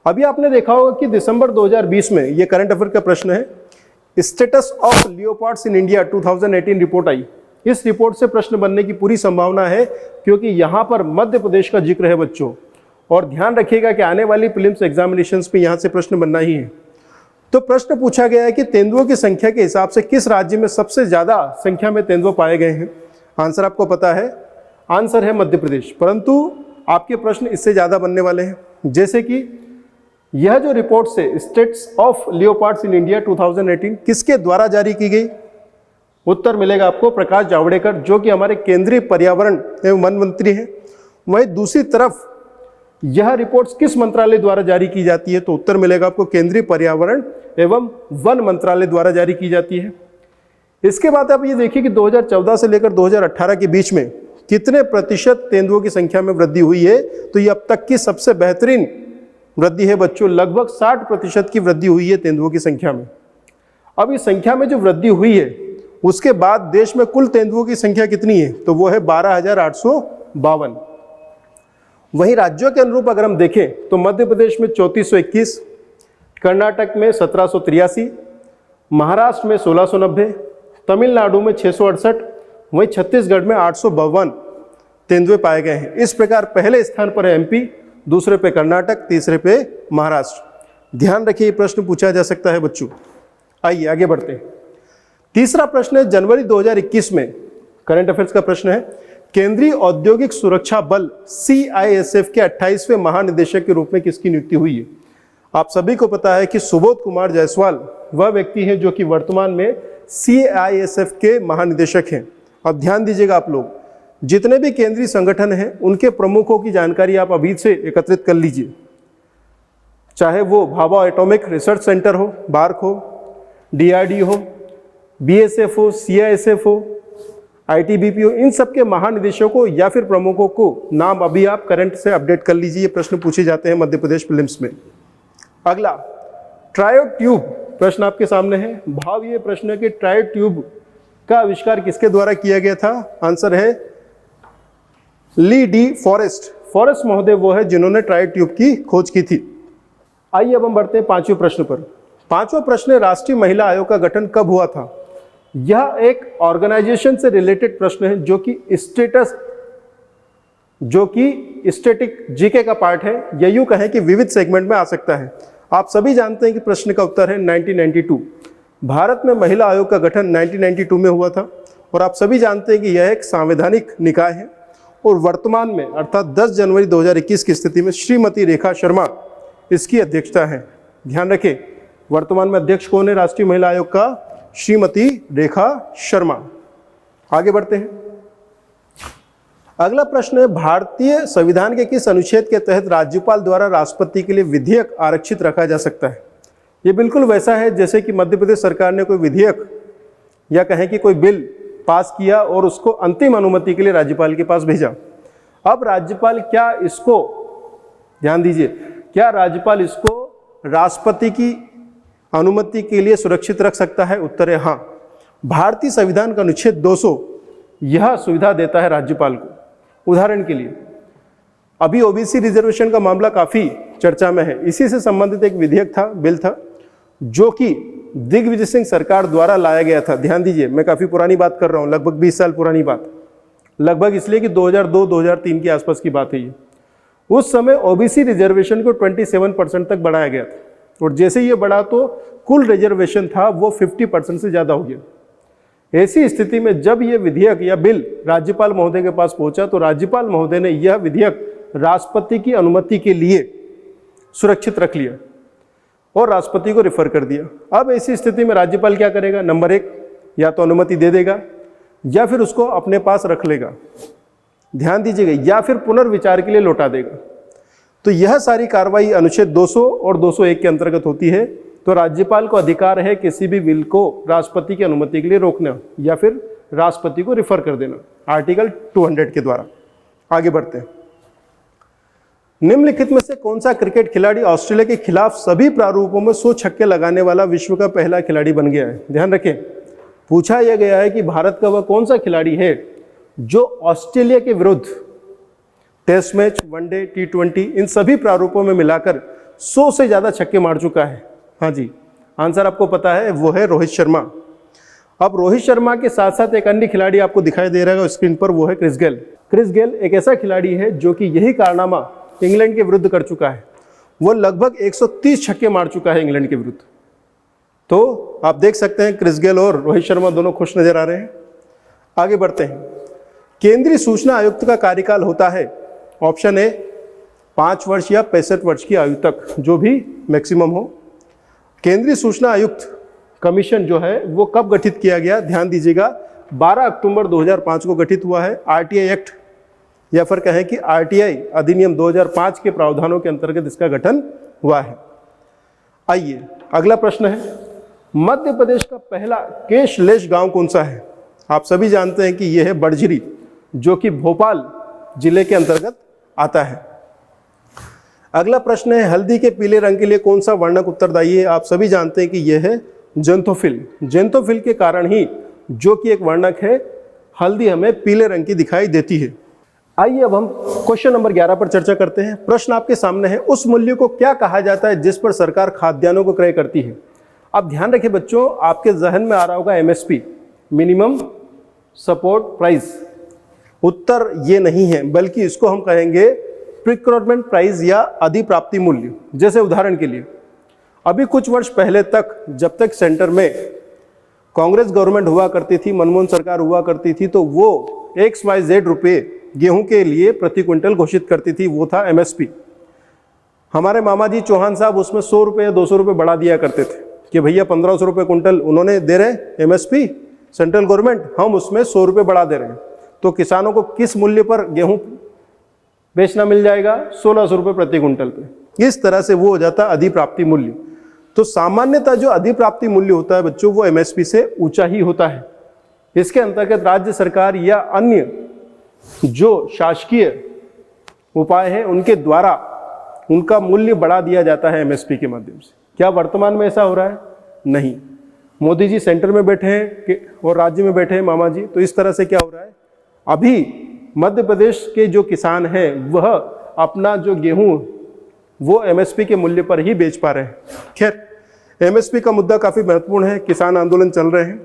अभी आपने देखा होगा कि दिसंबर 2020 में ये करंट अफेयर का प्रश्न है, status of leopards in India 2018 report आई। इस रिपोर्ट से प्रश्न बनने की पूरी संभावना है, क्योंकि यहाँ पर मध्य प्रदेश का जिक्र है बच्चों। और ध्यान रखिएगा कि आने वाली प्रीलिम्स एग्जामिनेशंस में यहाँ से प्रश्न बनना ही है। तो प्रश्न पूछा गया है कि तेंदुओं की संख्या के हिसाब से किस राज्य में सबसे ज्यादा संख्या में तेंदुए पाए गए हैं। आंसर आपको पता है, आंसर है मध्य प्रदेश। परंतु आपके प्रश्न इससे ज्यादा बनने वाले हैं, जैसे कि यह जो रिपोर्ट से states of leopards in India 2018 किसके द्वारा जारी की गई। उत्तर मिलेगा आपको प्रकाश जावड़ेकर, जो कि हमारे केंद्रीय पर्यावरण एवं वन मंत्री हैं। वहीं दूसरी तरफ यह रिपोर्ट्स किस मंत्रालय द्वारा जारी की जाती है, तो उत्तर मिलेगा आपको केंद्रीय पर्यावरण एवं वन मंत्रालय द्वारा जारी की जाती है। इसके बाद आप ये देखिए कि 2014 से लेकर 2018 के बीच में कितने प्रतिशत तेंदुओं की संख्या में वृद्धि हुई है, तो ये अब तक की सबसे बेहतरीन वृद्धि है बच्चों। लगभग 60% की वृद्धि हुई है तेंदुओं की संख्या में। अब इस संख्या में जो वृद्धि हुई है, उसके बाद देश में कुल तेंदुओं की संख्या कितनी है, तो वो है 12,852। वहीं राज्यों के अनुरूप अगर हम देखें तो मध्य प्रदेश में 3421, कर्नाटक में 1783, महाराष्ट्र में 1690, तमिलनाडु में 668, वहीं छत्तीसगढ़ में 852 तेंदुए पाए गए हैं। इस प्रकार पहले स्थान पर है एमपी, दूसरे पे कर्नाटक, तीसरे पे महाराष्ट्र। ध्यान रखिए, प्रश्न पूछा जा सकता है बच्चों। आइए आगे बढ़ते हैं। तीसरा प्रश्न है, जनवरी 2021 में करंट अफेयर्स का प्रश्न है, केंद्रीय औद्योगिक सुरक्षा बल CISF के 28वें महानिदेशक के रूप में किसकी नियुक्ति हुई है। आप सभी को पता है कि सुबोध कुमार जायसवाल वह व्यक्ति है जो कि वर्तमान में CISF के महानिदेशक हैं। अब ध्यान दीजिएगा आप लोग, जितने भी केंद्रीय संगठन हैं उनके प्रमुखों की जानकारी आप अभी से एकत्रित कर लीजिए, चाहे वो भाभा एटॉमिक रिसर्च सेंटर हो, बार्क हो, DRD हो, BSF हो, CISF हो, ITBP हो, इन सब के महानिदेशकों या फिर प्रमुखों को नाम अभी आप करंट से अपडेट कर लीजिए। ये प्रश्न पूछे जाते हैं मध्य प्रदेश प्रीलिम्स में। अगला, ट्रायोड ट्यूब प्रश्न आपके सामने है। भाव ये प्रश्न है कि ट्रायोड ट्यूब का आविष्कार किसके द्वारा किया गया था। आंसर है ली डी फॉरेस्ट महोदय वो है जिन्होंने ट्रायोड ट्यूब की खोज की थी। आइए अब हम बढ़ते हैं पांचवें प्रश्न पर। पांचवा प्रश्न है, राष्ट्रीय महिला आयोग का गठन कब हुआ था। यह एक ऑर्गेनाइजेशन से रिलेटेड प्रश्न है जो कि स्टैटिक जीके का पार्ट है, या यूं कहें कि विविध सेगमेंट में आ सकता है। आप सभी जानते हैं कि प्रश्न का उत्तर है 1992। भारत में महिला आयोग का गठन 1992 में हुआ था, और आप सभी जानते हैं कि यह एक संवैधानिक निकाय है। और वर्तमान में अर्थात 10 जनवरी 2021 की स्थिति में श्रीमती रेखा शर्मा इसकी अध्यक्षता है। ध्यान रखें, वर्तमान में अध्यक्ष कौन है राष्ट्रीय महिला आयोग का, श्रीमती रेखा शर्मा। आगे बढ़ते हैं। अगला प्रश्न है, भारतीय संविधान के किस अनुच्छेद के तहत राज्यपाल द्वारा राष्ट्रपति के लिए विधेयक आरक्षित रखा जा सकता है। ये बिल्कुल वैसा है जैसे कि मध्य प्रदेश सरकार ने कोई विधेयक या कहें कि कोई बिल पास किया और उसको अंतिम अनुमति के लिए राज्यपाल के पास भेजा। अब राज्यपाल क्या इसको, ध्यान दीजिए, क्या राज्यपाल इसको राष्ट्रपति की अनुमति के लिए सुरक्षित रख सकता है। उत्तर है हाँ। भारतीय संविधान का अनुच्छेद 200 यह सुविधा देता है राज्यपाल को। उदाहरण के लिए अभी ओबीसी रिजर्वेशन का मामला काफी चर्चा में है। इसी से संबंधित एक विधेयक था, बिल था, जो कि दिग्विजय सिंह सरकार द्वारा लाया गया था। ध्यान दीजिए, मैं काफी पुरानी बात कर रहा हूँ, लगभग 20 साल पुरानी बात, लगभग इसलिए कि 2002-2003 के आसपास की बात है ये। उस समय ओबीसी रिजर्वेशन को 27% तक बढ़ाया गया था, और जैसे ये बढ़ा तो कुल रिजर्वेशन था वो 50% से ज्यादा हो गया। ऐसी स्थिति में जब ये विधेयक या बिल राज्यपाल महोदय के पास पहुंचा तो राज्यपाल महोदय ने यह विधेयक राष्ट्रपति की अनुमति के लिए सुरक्षित रख लिया और राष्ट्रपति को रेफर कर दिया। अब ऐसी स्थिति में राज्यपाल क्या करेगा, नंबर 1 या तो अनुमति दे देगा या फिर उसको अपने पास रख लेगा, ध्यान दीजिएगा, या फिर पुनर्विचार के लिए लौटा देगा। तो यह सारी कार्रवाई अनुच्छेद 200 और 201 के अंतर्गत होती है। तो राज्यपाल को अधिकार है किसी भी बिल को राष्ट्रपति की अनुमति के लिए रोकना या फिर राष्ट्रपति को रिफर कर देना, आर्टिकल 200 के द्वारा। आगे बढ़ते हैं। निम्नलिखित में से कौन सा क्रिकेट खिलाड़ी ऑस्ट्रेलिया के खिलाफ सभी प्रारूपों में 100 छक्के लगाने वाला विश्व का पहला खिलाड़ी बन गया है। ध्यान रखें, पूछा यह गया है कि भारत का वह कौन सा खिलाड़ी है जो ऑस्ट्रेलिया के विरुद्ध टेस्ट मैच, वनडे, T20 इन सभी प्रारूपों में मिलाकर 100 से ज़्यादा छक्के मार चुका है। हाँ जी, आंसर आपको पता है, वो है रोहित शर्मा। अब रोहित शर्मा के साथ साथ एक अन्य खिलाड़ी आपको दिखाई दे रहा है स्क्रीन पर, वो है क्रिस गेल। क्रिस गेल एक ऐसा खिलाड़ी है जो कि यही कारनामा इंग्लैंड के विरुद्ध कर चुका है। वो लगभग 130 छक्के मार चुका है इंग्लैंड के विरुद्ध। तो आप देख सकते हैं क्रिस गेल और रोहित शर्मा दोनों खुश नजर आ रहे हैं। आगे बढ़ते हैं। केंद्रीय सूचना आयुक्त का कार्यकाल होता है, ऑप्शन ए 5 वर्ष या 65 वर्ष की आयु तक, जो भी मैक्सिमम हो। केंद्रीय सूचना आयुक्त कमीशन जो है वो कब गठित किया गया, ध्यान दीजिएगा, 12 अक्टूबर 2005 को गठित हुआ है। आरटीआई एक्ट या फिर कहें कि आरटीआई अधिनियम 2005 के प्रावधानों के अंतर्गत इसका गठन हुआ है। आइए अगला प्रश्न है, मध्य प्रदेश का पहला कैशलेस गांव कौन सा है? आप सभी जानते हैं कि यह है बड़झिरी, जो कि भोपाल जिले के अंतर्गत आता है। अगला प्रश्न है, हल्दी के पीले रंग के लिए कौन सा वर्णक उत्तरदायी है? आप सभी जानते हैं कि यह है ज़ेंथोफिल। ज़ेंथोफिल के कारण ही जो कि एक वर्णक है, हल्दी हमें पीले रंग की दिखाई देती है। आइए अब हम क्वेश्चन नंबर 11 पर चर्चा करते हैं। प्रश्न आपके सामने है, उस मूल्य को क्या कहा जाता है जिस पर सरकार खाद्यान्नों को क्रय करती है? अब ध्यान रखिए बच्चों, आपके जहन में आ रहा होगा एमएसपी, मिनिमम सपोर्ट प्राइस। उत्तर ये नहीं है, बल्कि इसको हम कहेंगे प्रिक्योरमेंट प्राइस या अधिप्राप्ति मूल्य। जैसे उदाहरण के लिए, अभी कुछ वर्ष पहले तक, जब तक सेंटर में कांग्रेस गवर्नमेंट हुआ करती थी, मनमोहन सरकार हुआ करती थी, तो वो XYZ रुपये गेहूं के लिए प्रति क्विंटल घोषित करती थी, वो था एमएसपी। हमारे मामा जी चौहान साहब उसमें 100 रुपये या 200 रुपये बढ़ा दिया करते थे कि भैया 1500 रुपये क्विंटल उन्होंने दे रहे एमएसपी सेंट्रल गवर्नमेंट, हम उसमें 100 रुपये बढ़ा दे रहे हैं, तो किसानों को किस मूल्य पर गेहूं बेचना मिल जाएगा? 1600 रुपये प्रति क्विंटल पे। इस तरह से वो हो जाता अधिप्राप्ति मूल्य। तो सामान्यतः जो अधिप्राप्ति मूल्य होता है बच्चों, वो एमएसपी से ऊंचा ही होता है। इसके अंतर्गत राज्य सरकार या अन्य जो शासकीय उपाय है उनके द्वारा उनका मूल्य बढ़ा दिया जाता है एमएसपी के माध्यम से। क्या वर्तमान में ऐसा हो रहा है? नहीं। मोदी जी सेंटर में बैठे हैं और राज्य में बैठे हैं मामा जी, तो इस तरह से क्या हो रहा है, अभी मध्य प्रदेश के जो किसान हैं वह अपना जो गेहूं वो एमएसपी के मूल्य पर ही बेच पा रहे हैं। खैर, एमएसपी का मुद्दा काफ़ी महत्वपूर्ण है, किसान आंदोलन चल रहे हैं।